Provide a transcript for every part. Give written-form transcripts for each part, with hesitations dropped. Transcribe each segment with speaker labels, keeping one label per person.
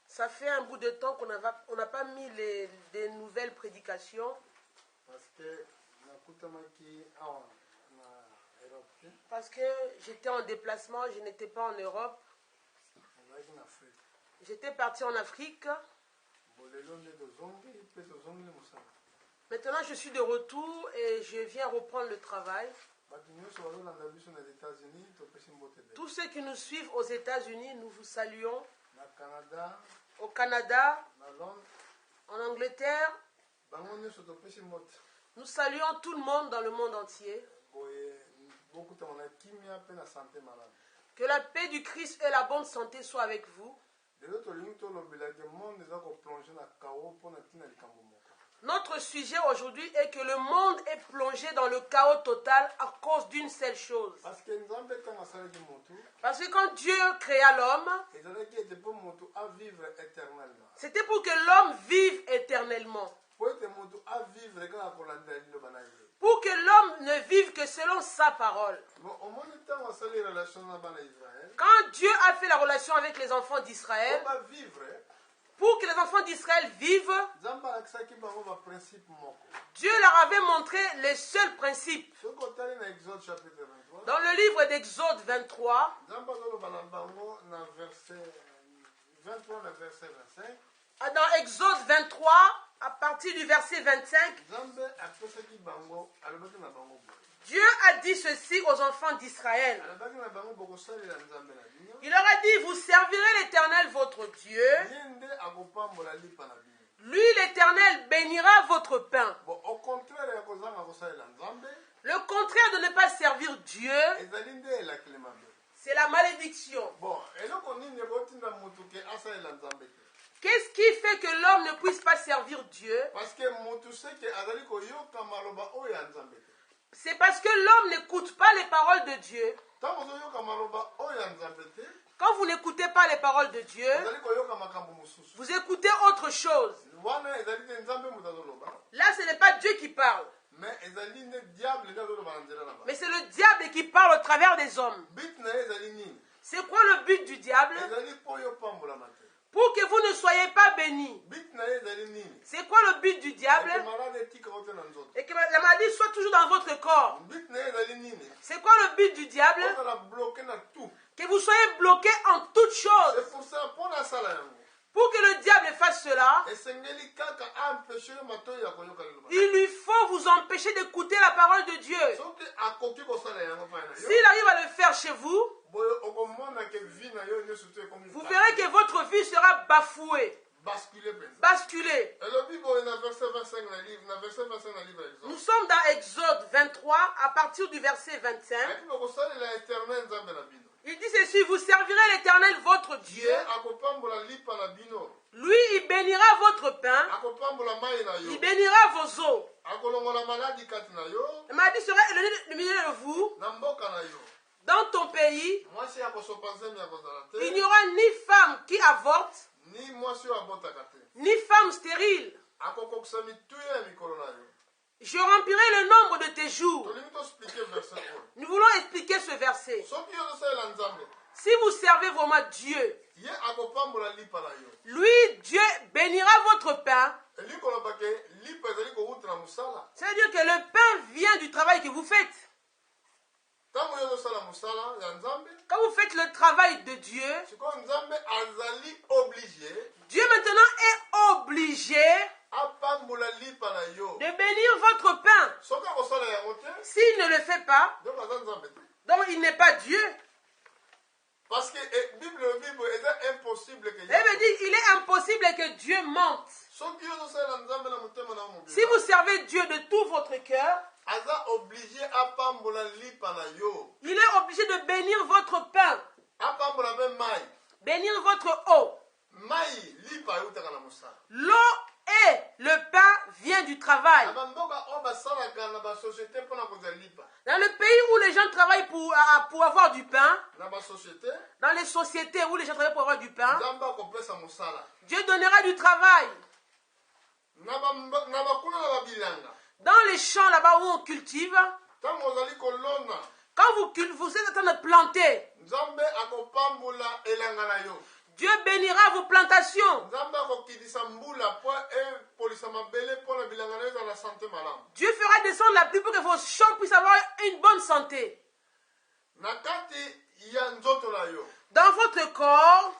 Speaker 1: Ça fait un bout de temps qu'on n'a pas mis des nouvelles prédications. Parce que j'étais en déplacement, je n'étais pas en Europe. J'étais parti en Afrique. Maintenant, je suis de retour et je viens reprendre le travail. Tous ceux qui nous suivent aux États-Unis, nous vous saluons. Au Canada, en Angleterre, nous saluons tout le monde dans le monde entier. Que la paix du Christ et la bonne santé soient avec vous. Notre sujet aujourd'hui est que le monde est plongé dans le chaos total à cause d'une seule chose. Parce que quand Dieu créa l'homme, c'était pour que l'homme vive éternellement. Pour que l'homme ne vive que selon sa parole. Quand Dieu a fait la relation avec les enfants d'Israël, pour que les enfants d'Israël vivent, Dieu leur avait montré les seuls principes. Dans le livre d'Exode 23, dans Exode 23, à partir du verset 25, Dieu a dit ceci aux enfants d'Israël. Il leur a dit, vous servirez l'Éternel votre Dieu. Lui, l'Éternel, bénira votre pain. Le contraire de ne pas servir Dieu, c'est la malédiction. Qu'est-ce qui fait que l'homme ne puisse pas servir Dieu? C'est parce que l'homme n'écoute pas les paroles de Dieu. Quand vous n'écoutez pas les paroles de Dieu, vous écoutez autre chose. Là, ce n'est pas Dieu qui parle. Mais c'est le diable qui parle au travers des hommes. C'est quoi le but du diable? Pour que vous ne soyez pas bénis. C'est quoi le but du diable? Et que la maladie soit toujours dans votre corps. C'est quoi le but du diable? Que vous soyez bloqués en toutes choses. Pour que le diable fasse cela, il lui faut vous empêcher d'écouter la parole de Dieu. S'il arrive à le faire chez vous, vous verrez que votre vie sera bafouée. Basculée. Nous sommes dans Exode 23 à partir du verset 25. Il dit ceci, vous servirez l'Éternel votre Dieu. Lui, il bénira votre pain. Il bénira vos eaux. La maladie sera élevée du milieu de vous. Dans ton pays, il n'y aura ni femme qui avorte, ni femme stérile. Je remplirai le nombre de tes jours. Nous voulons expliquer ce verset. Si vous servez vraiment Dieu, lui, Dieu bénira votre pain. C'est-à-dire que le pain vient du travail que vous faites. Quand vous faites le travail de Dieu, Dieu maintenant est obligé de bénir votre pain. S'il ne le fait pas, donc il n'est pas Dieu.
Speaker 2: Parce que
Speaker 1: il est impossible que Dieu mente. Si vous servez Dieu de tout votre cœur, il est obligé de bénir votre pain, bénir votre eau. L'eau et le pain vient du travail. Dans le pays où les gens travaillent pour avoir du pain, dans les sociétés où les gens travaillent pour avoir du pain, Dieu donnera du travail. Dans les champs là-bas où on cultive, quand vous êtes en train de planter, Dieu bénira vos plantations. Dieu fera descendre la pluie pour que vos champs puissent avoir une bonne santé. Dans votre corps,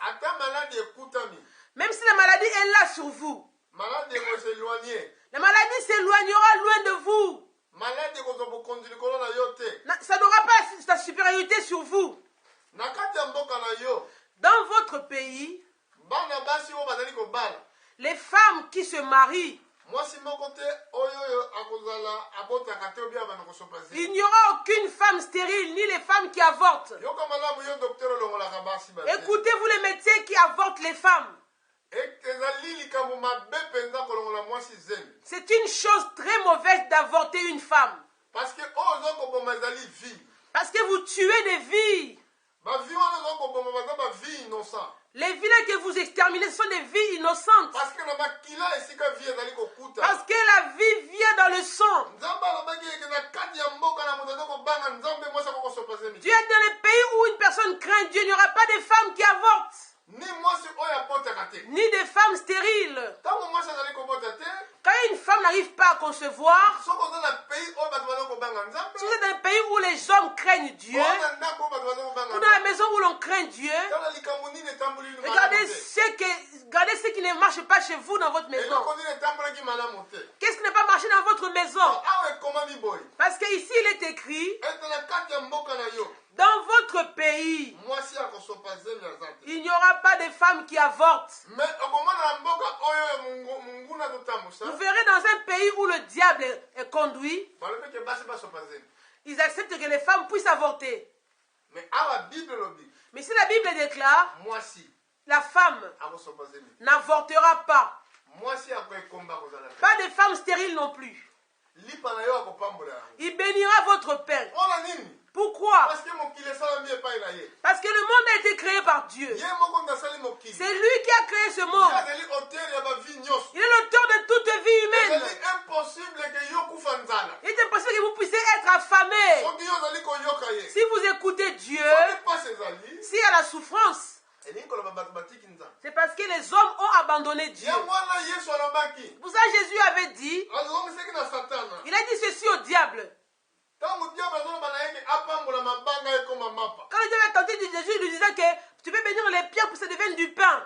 Speaker 1: même si la maladie est là sur vous, la maladie s'éloignera loin de vous. Ça n'aura pas sa supériorité sur vous. Dans votre pays, les femmes qui se marient, il n'y aura aucune femme stérile, ni les femmes qui avortent. Écoutez-vous les médecins qui avortent les femmes. C'est une chose très mauvaise d'avorter une femme. Parce que vous tuez des vies. Les vies que vous exterminez sont des vies innocentes. Parce que la vie vient dans le sang. Dieu est dans les pays où une personne craint Dieu, il n'y aura pas de femmes qui avortent. Ni des femmes stériles. Quand une femme n'arrive pas à concevoir, si vous êtes dans un pays où les hommes craignent Dieu, ou dans la maison où l'on craint Dieu, regardez ce qui ne marche pas chez vous dans votre maison. Qu'est-ce qui n'a pas marché dans votre maison? Parce qu'ici il est écrit, dans votre pays, il n'y aura pas de femmes qui avortent. Vous verrez dans un pays où le diable est conduit, ils acceptent que les femmes puissent avorter. Mais si la Bible déclare, la femme n'avortera pas. Pas de femmes stériles non plus. Il bénira votre pain. Pourquoi? Parce que le monde a été créé par Dieu. C'est lui qui a créé ce monde. Il est l'auteur de toute vie humaine. Il est impossible que vous puissiez être affamés. Si vous écoutez Dieu, s'il y a la souffrance, c'est parce que les hommes ont abandonné Dieu. Pour ça Jésus avait dit, il a dit ceci au diable. Quand le diable a tenté Jésus, il lui disait que tu peux bénir les pierres pour que ça devienne du pain.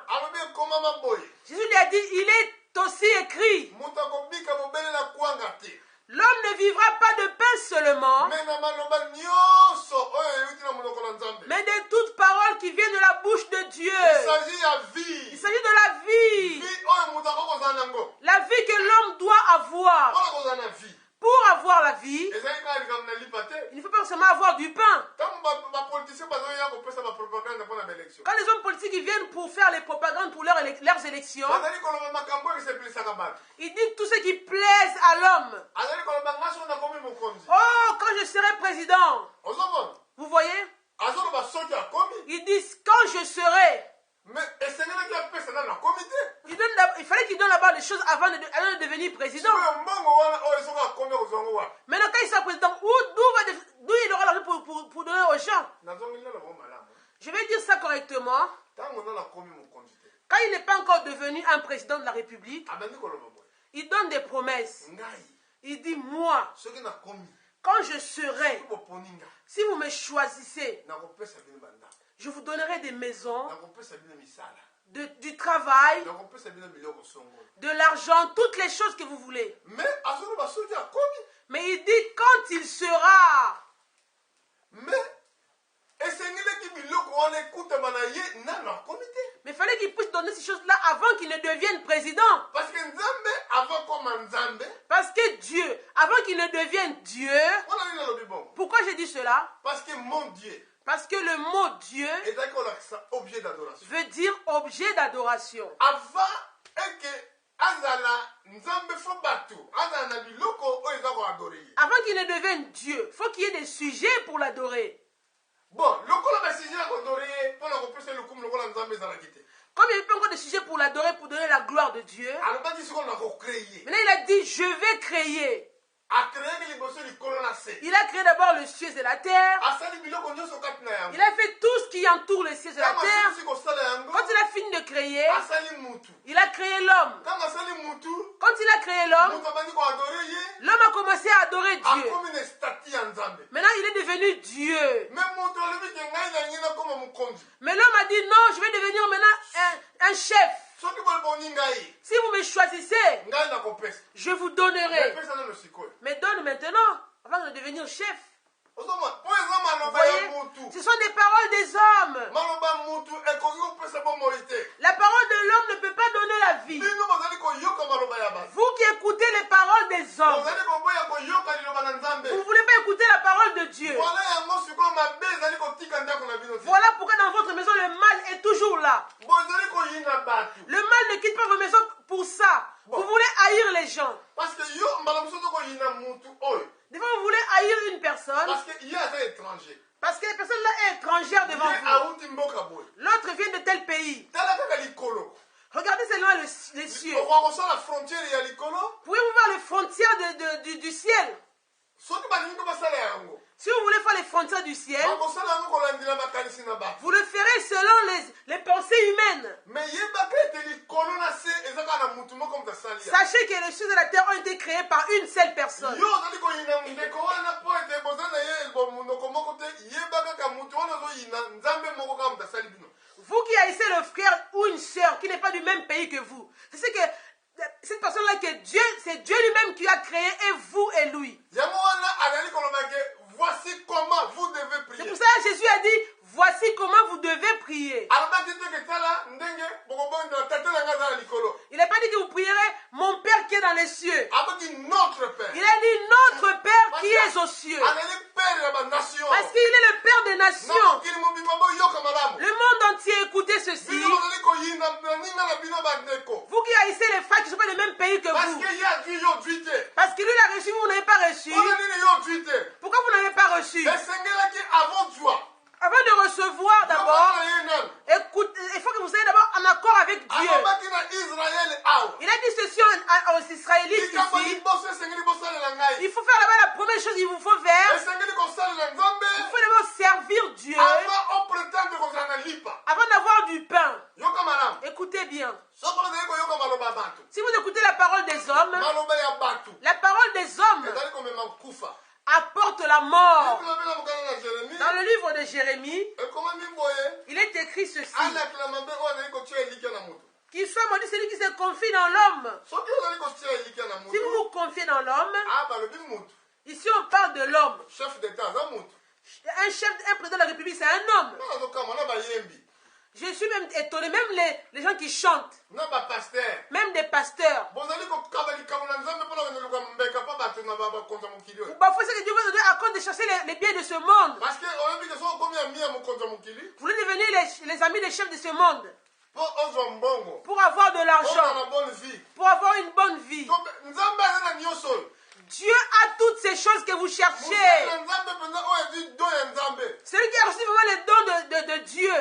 Speaker 1: Jésus lui a dit, il est aussi écrit, l'homme ne vivra pas de pain seulement, mais de toute parole qui vient de la bouche de Dieu. Il s'agit de la vie. La vie que l'homme doit avoir. Pour avoir la vie, il ne faut pas seulement avoir du pain. Quand les hommes politiques ils viennent pour faire les propagandes pour leurs élections, ils disent tout ce qui plaise à l'homme. Oh, quand je serai président, vous voyez, ils disent quand je serai. Il fallait qu'il donne d'abord les choses avant de devenir président. Maintenant, quand il sera président, d'où il aura l'argent pour donner aux gens? Je vais dire ça correctement. Quand il n'est pas encore devenu un président de la République, il donne des promesses. Il dit, moi, quand je serai, si vous me choisissez, je vous donnerai des maisons, du travail, de l'argent, toutes les choses que vous voulez. Mais il dit quand il sera. Mais il fallait qu'il puisse donner ces choses-là avant qu'il ne devienne président. Parce que Dieu, avant qu'il ne devienne Dieu, pourquoi j'ai dit cela? Parce que le mot Dieu veut dire objet d'adoration. Avant qu'il ne devienne Dieu, il faut qu'il y ait des sujets pour l'adorer. Comme il n'y a pas encore de sujets pour l'adorer, pour donner la gloire de Dieu, maintenant il a dit je vais créer. Il a créé d'abord le ciel et la terre. Il a fait tout ce qui entoure les cieux et la terre, quand il a fini de créer, il a créé l'homme. Quand il a créé l'homme, l'homme a commencé à adorer Dieu. Maintenant, il est devenu Dieu. Mais l'homme a dit non, je vais devenir maintenant un chef. Si vous me choisissez, je vous donnerai. Mais donne maintenant, avant de devenir chef. Vous voyez, ce sont des paroles des hommes. La parole de l'homme ne peut pas donner la vie. Vous qui écoutez les paroles des hommes, vous ne voulez pas écouter la parole de Dieu. Voilà pourquoi dans votre maison le mal est toujours là. Le mal ne quitte pas vos maisons pour ça. Vous voulez haïr les gens. Des fois, vous voulez haïr une personne. Parce que la personne là est étrangère devant vous. L'autre vient de tel pays. Regardez seulement les cieux. Pouvez-vous voir les frontières du ciel? Si vous voulez faire les frontières du ciel, vous le ferez selon les pensées humaines. Sachez que les cieux de la terre ont été créés par une seule personne. Vous qui haïssez le frère ou une sœur qui n'est pas du même pays que vous, c'est que cette personne-là, c'est Dieu lui-même qui a créé, et vous et lui.
Speaker 2: Voici comment vous devez prier.
Speaker 1: C'est pour ça que Jésus a dit, voici comment vous devez prier. Il n'a pas dit que vous prierez mon Père qui est dans les cieux. Il a dit notre Père qui est aux cieux. Parce qu'il est le Père des nations. Le monde entier, écoutez ceci. Vous qui haïssez les frères qui ne sont pas du même pays que vous. Parce que lui l'a reçu, vous n'avez pas reçu. Pourquoi vous n'avez pas reçu? Avant de recevoir d'abord, écoute, il faut que vous soyez d'abord en accord avec Dieu. Il a dit ceci aux Israélites ici. Il faut faire d'abord la première chose qu'il vous faut faire. Il faut d'abord servir Dieu avant d'avoir du pain. Écoutez bien. Si vous écoutez la parole des hommes, la parole des hommes apporte la mort. Dans le livre de Jérémie, il est écrit ceci: qu'il soit maudit celui qui se confie dans l'homme. Si vous vous confiez dans l'homme, ici on parle de l'homme. Un président de la République, c'est un homme. Je suis même étonné, même les gens qui chantent, même des pasteurs. Parfois, c'est que Dieu vous donne à compte de chercher les biens de ce monde. Vous voulez devenir les amis des chefs de ce monde pour avoir de l'argent, pour avoir une bonne vie. Dieu a toutes ces choses que vous cherchez. Celui qui a reçu vraiment les dons de Dieu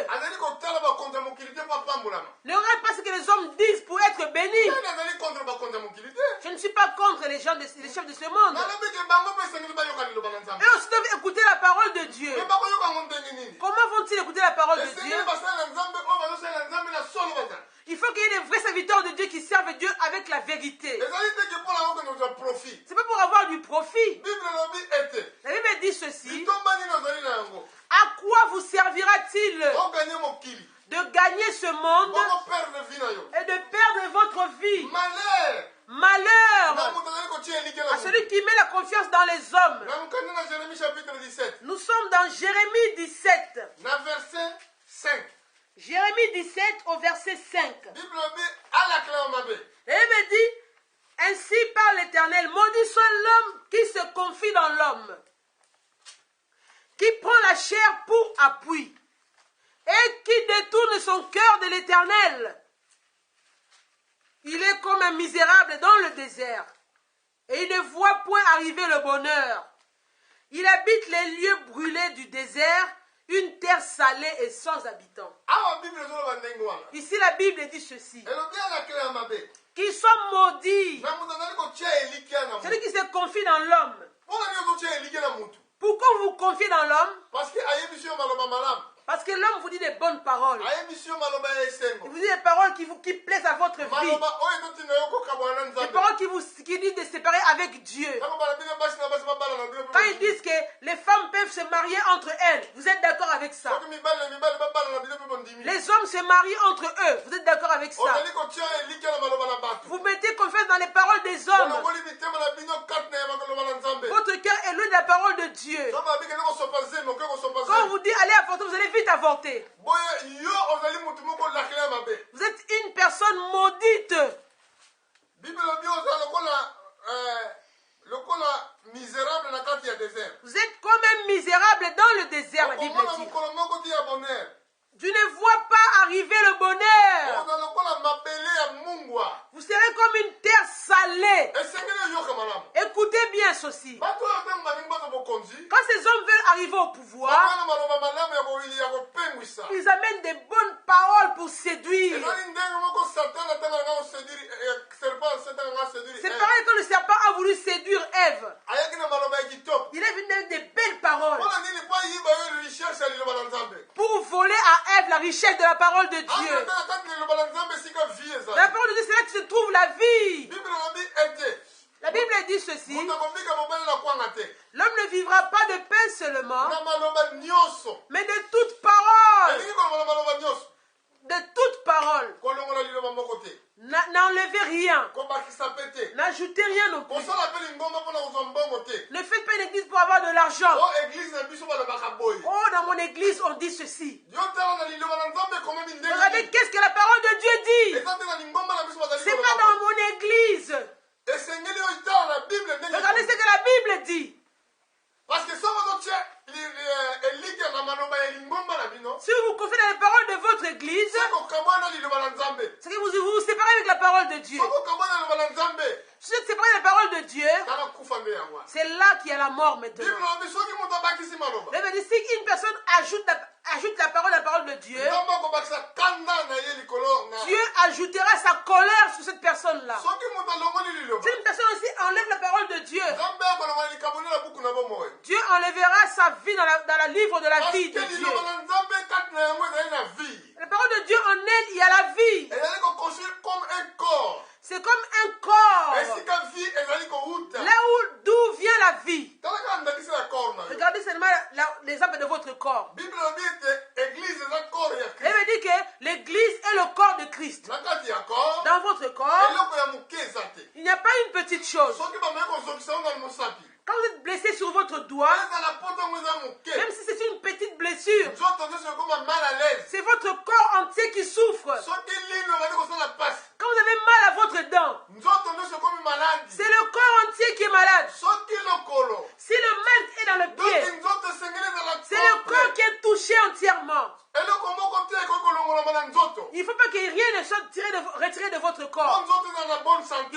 Speaker 1: ne regarde pas ce que les hommes disent pour être bénis. Je ne suis pas contre les chefs de ce monde. Et aussi doivent écouter la parole de Dieu. Comment vont-ils écouter la parole de Dieu? Il faut qu'il y ait des vrais serviteurs de Dieu qui servent Dieu avec la vérité. C'est pas pour avoir du profit. La Bible dit ceci: à quoi vous servira-t-il de gagner ce monde et de perdre votre vie? Malheur à celui qui met la confiance dans les hommes. Nous sommes dans Jérémie 17. Jérémie 17 au verset 5. Et il me dit: ainsi parle l'Éternel, maudit soit l'homme qui se confie dans l'homme, qui prend la chair pour appui et qui détourne son cœur de l'Éternel. Il est comme un misérable dans le désert et il ne voit point arriver le bonheur. Il habite les lieux brûlés du désert, une terre salée et sans habitants. Ici la Bible dit ceci: qu'il soit maudit celui qui se confie dans l'homme. Pourquoi vous vous confiez dans l'homme? Parce que l'homme vous dit des bonnes paroles. Il vous dit des paroles qui plaisent à votre vie. Des paroles qui disent de se séparer avec Dieu. Quand ils disent que les femmes peuvent se marier entre elles, vous êtes d'accord avec ça? Les hommes se marient entre eux, vous êtes d'accord avec ça? Vous mettez confiance dans les paroles des hommes. Votre cœur est loin de la parole de Dieu. Quand on vous dit allez avorter, vous allez vite avorter. Vous êtes une personne maudite. Vous êtes comme un misérable dans le désert, la Bible dit. Tu ne vois pas arriver le bonheur. Vous serez comme une terre salée. Écoutez bien ceci. Quand ces hommes veulent arriver au pouvoir, ils amènent des bonnes paroles pour séduire. C'est pareil quand le serpent a voulu séduire Ève. Il est venu avec des belles paroles pour voler à Ève la richesse de la parole de Dieu. La parole de Dieu, c'est là que se trouve la vie. La Bible dit ceci. L'homme ne vivra pas de pain seulement, mais de toute parole. De toute parole. N'enlevez rien. N'ajoutez rien non plus. Ne faites pas une église pour avoir de l'argent. Oh, dans mon église, on dit ceci. Regardez qu'est-ce que la parole de Dieu dit. C'est pas dans mon église. Regardez ce que la Bible dit.
Speaker 3: Parce que
Speaker 1: si vous vous confiez dans les paroles de votre église, c'est que vous vous séparez avec la parole de Dieu. Si vous êtes séparé de la parole de Dieu, c'est là qu'il y a la mort maintenant. Si une personne ajoute la parole de Dieu, Dieu ajoutera sa colère sur cette personne-là. Si une personne aussi enlève la parole de Dieu, Dieu enlèvera sa vie dans la livre de la vie de Dieu. La parole de Dieu, en elle, il y a la vie. C'est comme un corps. Là d'où vient la vie. Regardez seulement l'exemple de votre corps. La Bible dit que l'église est le corps de Christ. Dans votre corps, il n'y a pas une petite chose. Quand vous êtes blessé sur votre doigt, même si c'est une petite blessure, c'est votre corps entier qui souffre. Quand vous avez mal à votre dent, c'est le corps entier qui est malade. Si le mal est dans le pied, c'est le corps qui est touché entièrement. Il ne faut pas que rien ne soit retiré de votre corps. Il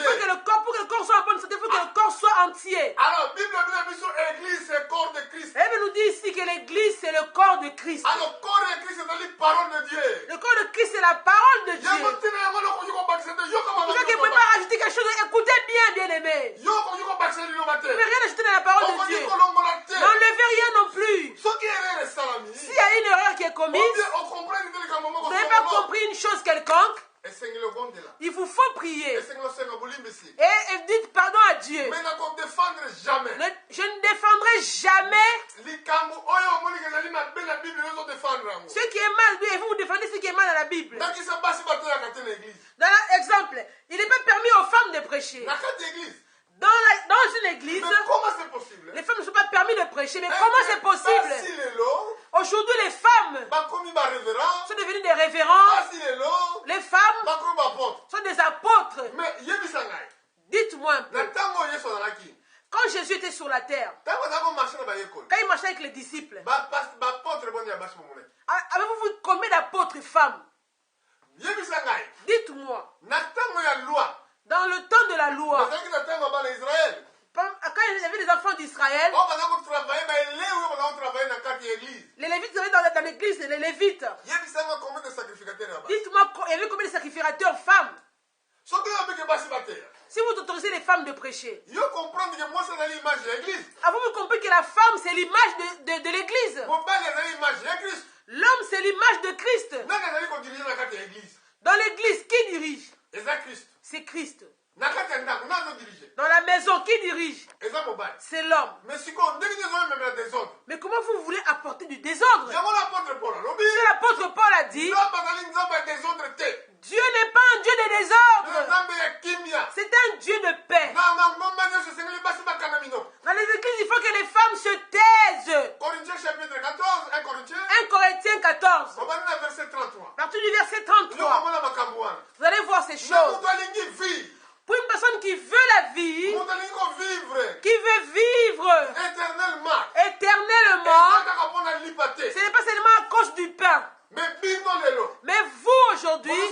Speaker 1: faut que le corps, pour que le corps soit en bonne santé, il faut que le corps soit entier.
Speaker 3: Alors, l'église, c'est le corps de Christ.
Speaker 1: La Bible nous dit ici que l'église, c'est le corps de Christ.
Speaker 3: Alors, le corps de Christ, c'est la parole de Dieu.
Speaker 1: Le corps de Christ, c'est la parole de Dieu. Vous ne pouvez pas rajouter quelque chose. Écoutez bien, bien-aimés. Vous ne pouvez rien ajouter dans la parole de Dieu. N'enlevez rien non plus. S'il y a une erreur qui est commise, vous n'avez pas compris une chose quelconque, il vous faut prier. Et dites pardon à Dieu. Je ne défendrai jamais ce qui est mal. Et vous défendez ce qui est mal dans la Bible. Dans l'exemple, il n'est pas permis aux femmes de prêcher. Dans une église, les femmes ne sont pas permis de prêcher. Mais comment c'est possible? Aujourd'hui, les femmes sont devenues des révérends. Les femmes sont des apôtres. Dites-moi un peu. Quand Jésus était sur la terre, quand il marchait avec les disciples, avez-vous vu combien d'apôtres femmes? Dites-moi. Dans le temps de la loi, quand il y avait des enfants d'Israël, les Lévites étaient dans l'église, les Lévites. Dites-moi, il y avait combien de sacrificateurs femmes? Si vous autorisez les femmes de prêcher.
Speaker 3: Yo comprendre que moi c'est l'image de l'église.
Speaker 1: Avez-vous compris que la femme c'est l'image de l'église? L'homme c'est l'image de Christ. Dans l'église, qui dirige? C'est Christ. Dans la maison, qui dirige? C'est l'homme. Mais comment vous voulez apporter du désordre? C'est l'apôtre Paul a dit, Dieu n'est pas un Dieu de désordre. C'est un Dieu de paix. Dans les églises, il faut que les femmes se taisent. 1 Corinthiens 14. À partir du verset 33. Vous allez voir ces choses. Pour une personne qui veut la vie, qui veut vivre éternellement, ce n'est pas seulement à cause du pain. Mais vous aujourd'hui,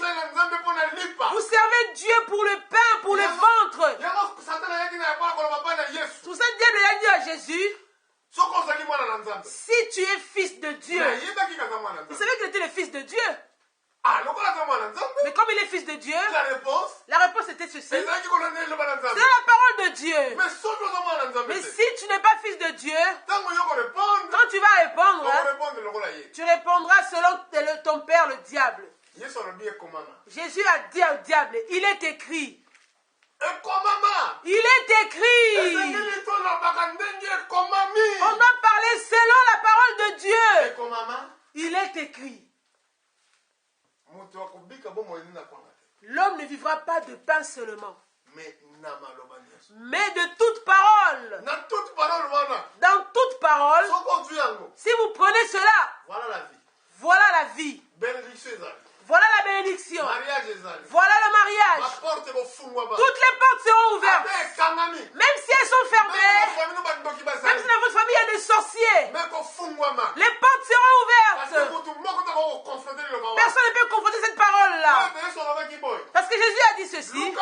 Speaker 1: vous servez Dieu pour le pain, pour le ventre. Tout ça, Dieu a dit à Jésus, si tu es fils de Dieu, vous savez qu'il était le fils de Dieu. Mais comme il est fils de Dieu, la réponse était ceci. C'est la parole de Dieu. Mais si tu n'es pas fils de Dieu, quand tu vas répondre, tu répondras selon ton père, le diable. Jésus a dit au diable, il est écrit. Il est écrit. On doit parler selon la parole de Dieu. Il est écrit. L'homme ne vivra pas de pain seulement, mais de toute parole. Dans toute parole, si vous prenez cela, voilà la vie. Voilà la bénédiction. Voilà le mariage. Toutes les portes seront ouvertes. Même si elles sont fermées, même si dans votre famille il y a des sorciers, les portes seront ouvertes. Personne ne peut confronter cette parole-là. Parce que Jésus a dit ceci.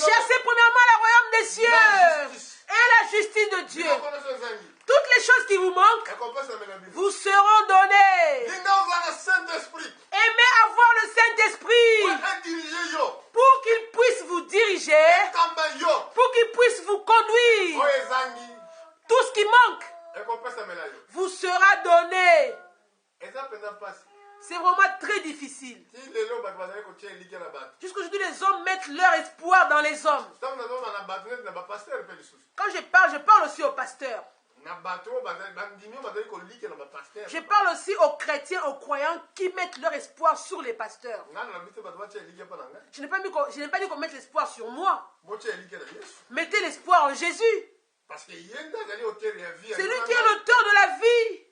Speaker 1: Cherchez premièrement le royaume des cieux et la justice de Dieu. Toutes les choses qui vous manquent vous seront données. Aimez avoir le Saint-Esprit pour qu'il puisse vous diriger, pour qu'il puisse vous conduire. Tout ce qui manque vous sera donné. C'est vraiment très difficile. Jusqu'aujourd'hui, les hommes mettent leur espoir dans les hommes. Quand je parle aussi aux pasteurs. Je parle aussi aux chrétiens, aux croyants qui mettent leur espoir sur les pasteurs. Je n'ai pas dit qu'on mette l'espoir sur moi. Mettez l'espoir en Jésus. C'est lui qui est l'auteur de la vie.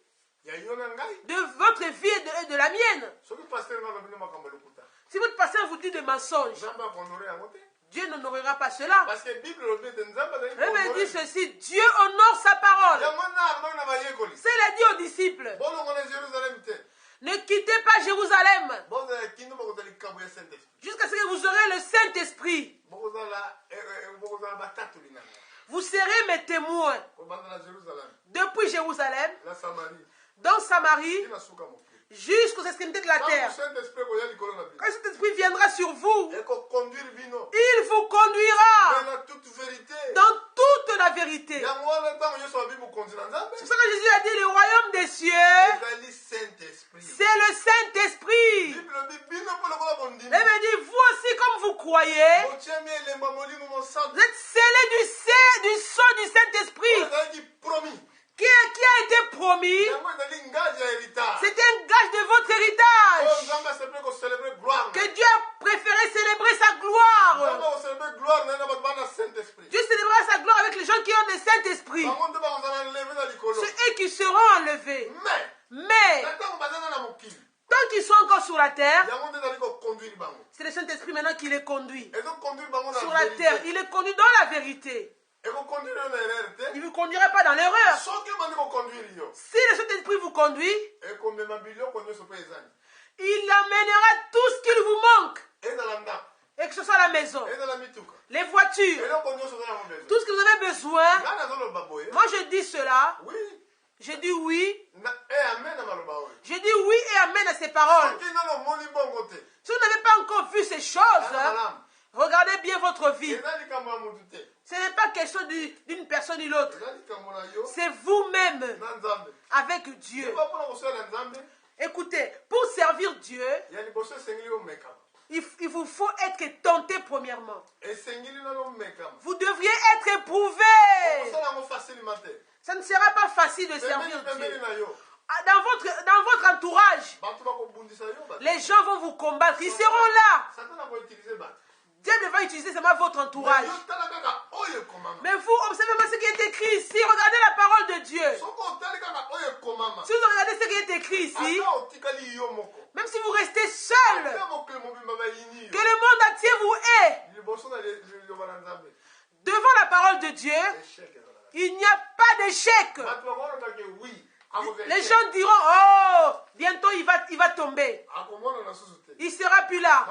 Speaker 1: De votre vie et de la mienne. Si votre pasteur vous dit des mensonges, Dieu n'honorera pas cela.
Speaker 3: Parce que la Bible
Speaker 1: dit ceci, Dieu honore sa parole. C'est il a dit aux disciples, ne quittez pas Jérusalem jusqu'à ce que vous aurez le Saint-Esprit. Vous serez mes témoins depuis Jérusalem, dans Samarie, jusqu'aux extrémités de la terre. Quand cet esprit viendra sur vous, il vous conduira dans toute la vérité. C'est pour ça que Jésus a dit le royaume des cieux, c'est le Saint-Esprit. Il me dit, vous aussi comme vous croyez, vous êtes scellés du sang du Saint-Esprit qui a été promis. C'est un gage de votre héritage. Que Dieu a préféré célébrer sa gloire. Dieu célébrera sa gloire avec les gens qui ont le Saint-Esprit. C'est eux qui seront enlevés. Mais tant qu'ils sont encore sur la terre, c'est le Saint-Esprit maintenant qui les conduit. Sur la terre, il les conduit dans la vérité. Il ne vous conduira pas dans l'erreur. Si le Saint-Esprit vous conduit, il amènera tout ce qu'il vous manque. Et que ce soit la maison, les voitures, tout ce que vous avez besoin. Moi je dis cela. Je dis oui. Je dis oui et amen à ces paroles. Si vous n'avez pas encore vu ces choses, Regardez bien votre vie. Ce n'est pas question d'une personne ou l'autre. C'est vous-même avec Dieu. Écoutez, pour servir Dieu, il vous faut être tenté premièrement. Vous devriez être éprouvé. Ça ne sera pas facile de servir Dieu. Dans votre entourage, les gens vont vous combattre. Ils seront là. Dieu ne va utiliser seulement votre entourage. Mais vous, observez ce qui est écrit ici. Regardez la parole de Dieu. Si vous regardez ce qui est écrit ici, même si vous restez seul, que le monde entier vous hait, devant la parole de Dieu, il n'y a pas d'échec. Les gens diront, oh, bientôt il va tomber. Il ne sera plus là.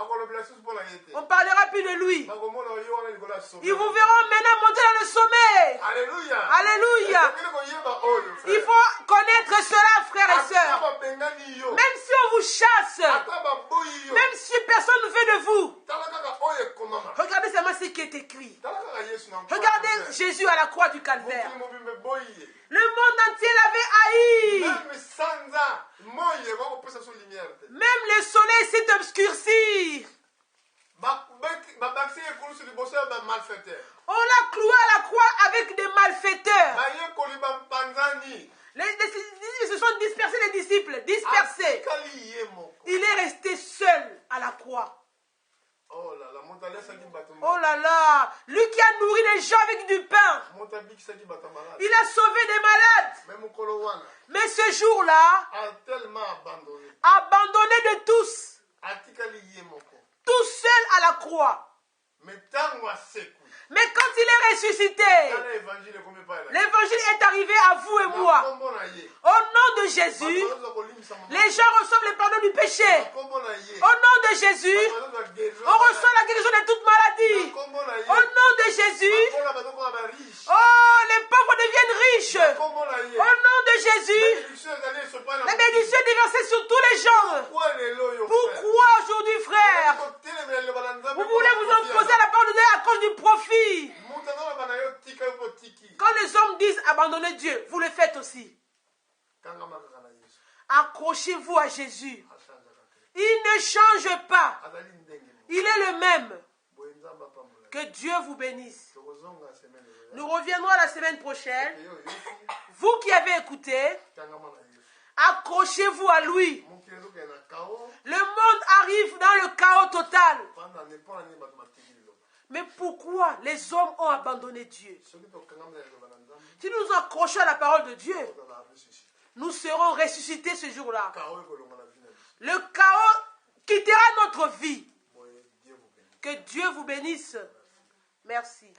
Speaker 1: On ne parlera plus de lui. Ils vous verront maintenant monter dans le sommet.
Speaker 2: Alléluia.
Speaker 1: Alléluia. Il faut connaître cela, frères et sœurs. Même si on vous chasse, même si personne ne veut de vous, regardez seulement ce qui est écrit. Regardez Jésus à la croix du Calvaire. Le monde entier l'avait haï. Même le soleil s'est obscurci. On l'a cloué à la croix avec des malfaiteurs. Ils se sont dispersés, les disciples, dispersés. Il est resté seul à la croix. Oh là là, lui qui a nourri les gens avec du pain. Il a sauvé des malades. Mais ce jour-là, abandonné de tous, tout seul à la croix. Mais quand il est ressuscité, l'évangile est arrivé à vous et moi. Au nom de Jésus, les gens reçoivent le pardon du péché. Au nom de Jésus, on reçoit la guérison de toute maladie. Au nom de Jésus, oh, les pauvres deviennent riches. Au nom de Jésus, la bénédiction est déversée sur tous les gens. Pourquoi aujourd'hui, frère, vous voulez vous opposer à la parole de Dieu à cause du profit? Quand les hommes disent abandonner Dieu, vous le faites aussi. Accrochez-vous à Jésus. Il ne change pas. Il est le même. Que Dieu vous bénisse. Nous reviendrons la semaine prochaine. Vous qui avez écouté, accrochez-vous à lui. Le monde arrive dans le chaos total. Mais pourquoi les hommes ont abandonné Dieu? Si nous nous accrochons à la parole de Dieu, nous serons ressuscités ce jour-là. Le chaos quittera notre vie. Que Dieu vous bénisse. Merci.